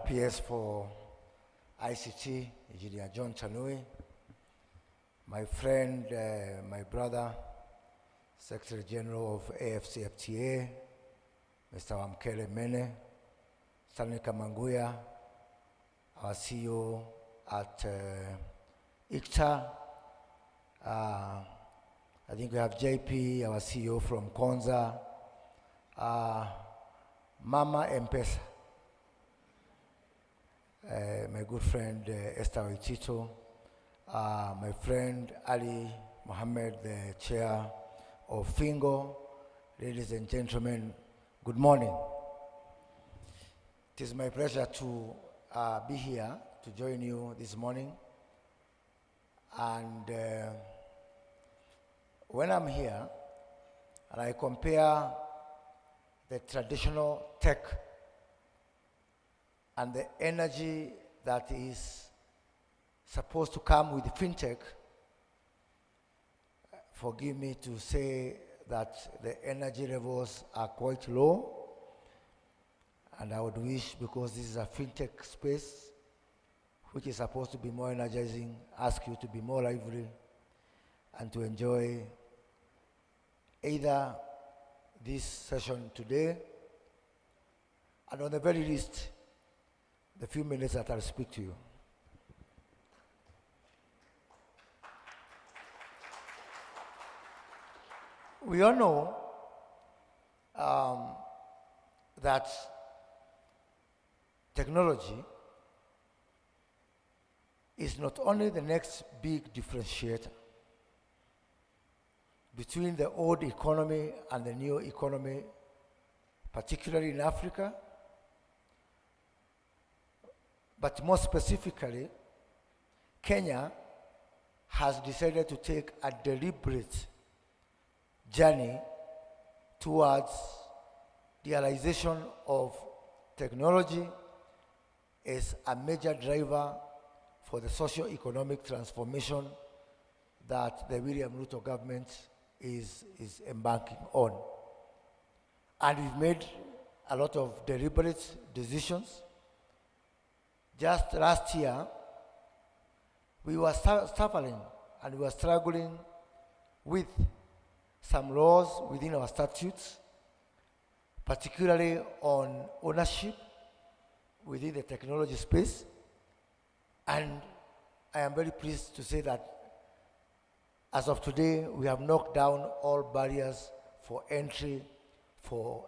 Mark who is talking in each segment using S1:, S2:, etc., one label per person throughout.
S1: PS for ICT, Engineer John Chanui, my friend, my brother, Secretary General of AFCFTA, Mr. Wamkele Mene, Stanley Kamanguya, our CEO at ICTA. I think we have JP, our CEO from Konza, Mama M-Pesa, my good friend Esther Oitito, my friend Ali Mohammed, the chair of Fingo. Ladies and gentlemen, good morning. It is my pleasure to be here to join you this morning. And when I'm here and I compare the traditional tech and the energy that is supposed to come with Fintech, forgive me to say that the energy levels are quite low, and I would wish, because this is a Fintech space, which is supposed to be more energizing, ask you to be more lively and to enjoy either this session today, and on the very least, the few minutes that I'll speak to you. We all know that technology is not only the next big differentiator between the old economy and the new economy, particularly in Africa, but more specifically, Kenya has decided to take a deliberate journey towards the realization of technology as a major driver for the socio-economic transformation that the William Ruto government is embarking on. And we've made a lot of deliberate decisions. Just last year, we were suffering and we were struggling with some laws within our statutes, particularly on ownership within the technology space. And I am very pleased to say that as of today, we have knocked down all barriers for entry, for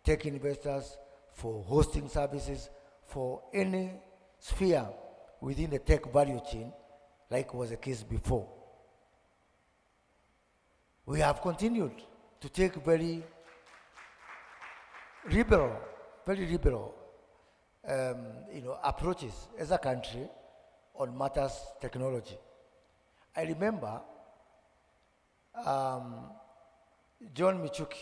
S1: tech investors, for hosting services, for any sphere within the tech value chain, like was the case before. We have continued to take very liberal approaches as a country on matters technology. I remember John Michuki,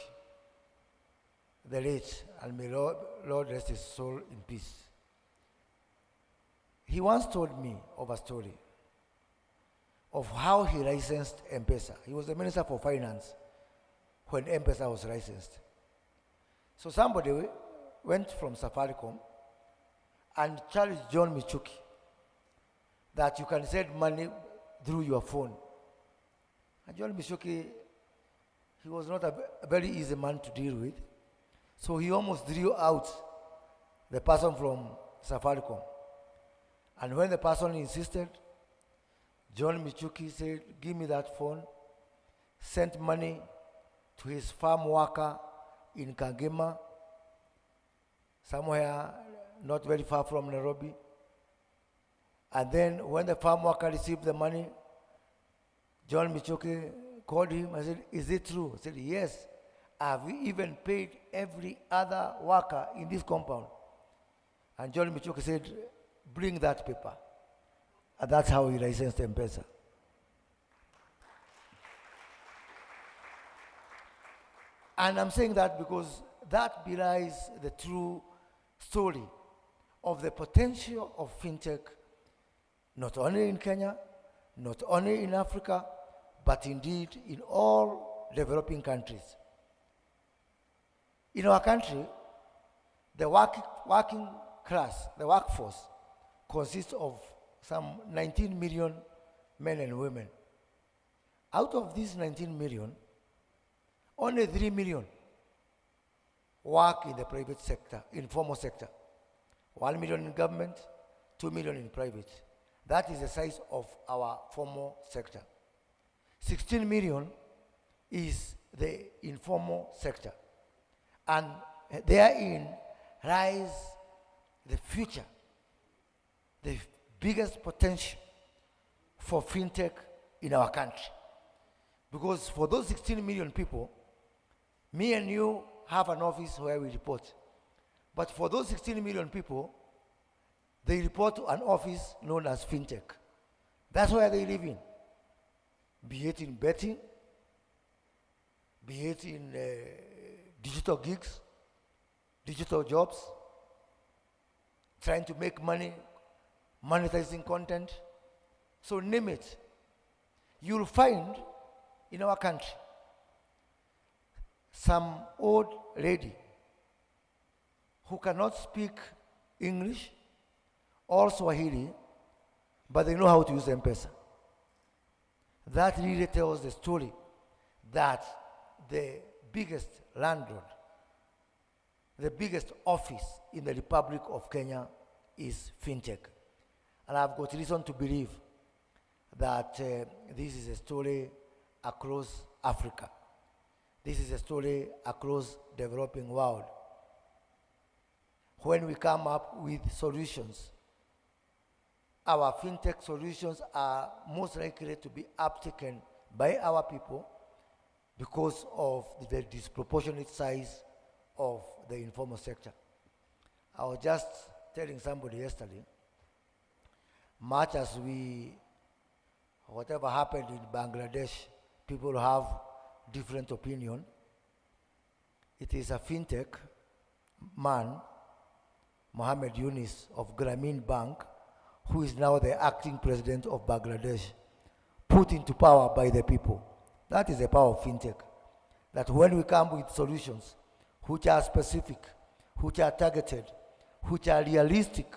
S1: the late, and may Lord rest his soul in peace. He once told me of a story of how he licensed M-Pesa. He was the Minister for Finance when M-Pesa was licensed. So somebody went from Safaricom and challenged John Michuki that you can send money through your phone. And John Michuki, he was not a very easy man to deal with. So he almost drew out the person from Safaricom. And when the person insisted, John Michuki said, give me that phone, sent money to his farm worker in Kagema, somewhere not very far from Nairobi. And then when the farm worker received the money, John Michuki called him and said, is it true? He said, yes. Have we even paid every other worker in this compound? And John Michuki said, bring that paper. And that's how he licensed M-Pesa. And I'm saying that because that belies the true story of the potential of Fintech, not only in Kenya, not only in Africa, but indeed in all developing countries. In our country, the working class, the workforce, consists of some 19 million men and women. Out of these 19 million, only 3 million work in the private sector, informal sector. 1 million in government, 2 million in private. That is the size of our formal sector. 16 million is the informal sector. And therein lies the future, the biggest potential for fintech in our country. Because for those 16 million people, me and you have an office where we report. But for those 16 million people, they report to an office known as Fintech. That's where they live in. Be it in betting, be it in digital gigs, digital jobs, trying to make money, monetizing content. So name it. You'll find in our country some old lady who cannot speak English or Swahili, but they know how to use M-Pesa. That really tells the story that the biggest landlord, the biggest office in the Republic of Kenya is Fintech. And I've got reason to believe that this is a story across Africa. This is a story across the developing world. When we come up with solutions, our fintech solutions are most likely to be uptaken by our people because of the disproportionate size of the informal sector. I was just telling somebody yesterday, much as whatever happened in Bangladesh, people have different opinion. It is a fintech man, Mohammed Yunus of Grameen Bank, who is now the acting president of Bangladesh, put into power by the people. That is the power of fintech. That when we come with solutions which are specific, which are targeted, which are realistic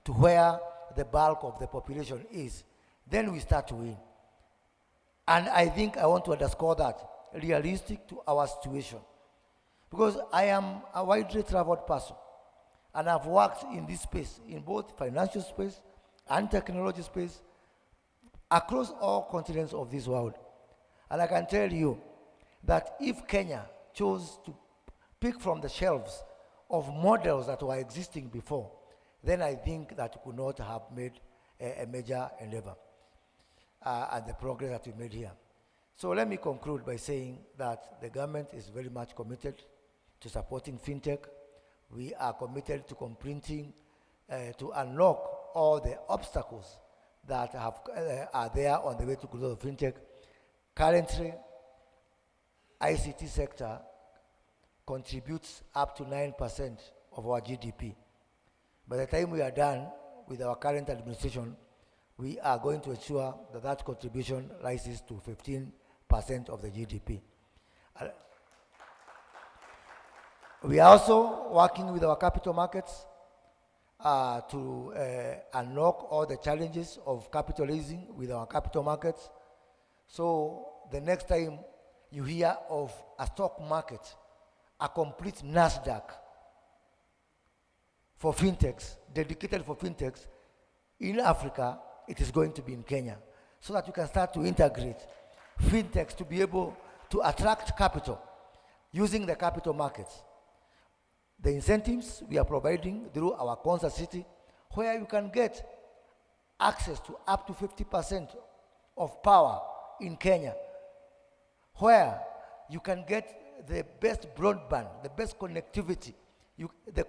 S1: to where the bulk of the population is, then we start to win. And I think I want to underscore that, realistic to our situation. Because I am a widely traveled person, and I've worked in this space, in both financial space and technology space, across all continents of this world. And I can tell you that if Kenya chose to pick from the shelves of models that were existing before, then I think that we could not have made a major endeavor and the progress that we made here. So let me conclude by saying that the government is very much committed to supporting fintech. We are committed to completing, to unlock all the obstacles that are there on the way to growth of fintech. Currently, ICT sector contributes up to 9% of our GDP. By the time we are done with our current administration, we are going to ensure that that contribution rises to 15% of the GDP. We are also working with our capital markets to unlock all the challenges of capital raising with our capital markets. So the next time you hear of a stock market, a complete NASDAQ for fintechs, dedicated for fintechs in Africa, it is going to be in Kenya, so that you can start to integrate fintechs to be able to attract capital using the capital markets. The incentives we are providing through our Concert City, where you can get access to up to 50% of power in Kenya, where you can get the best broadband, the best connectivity, the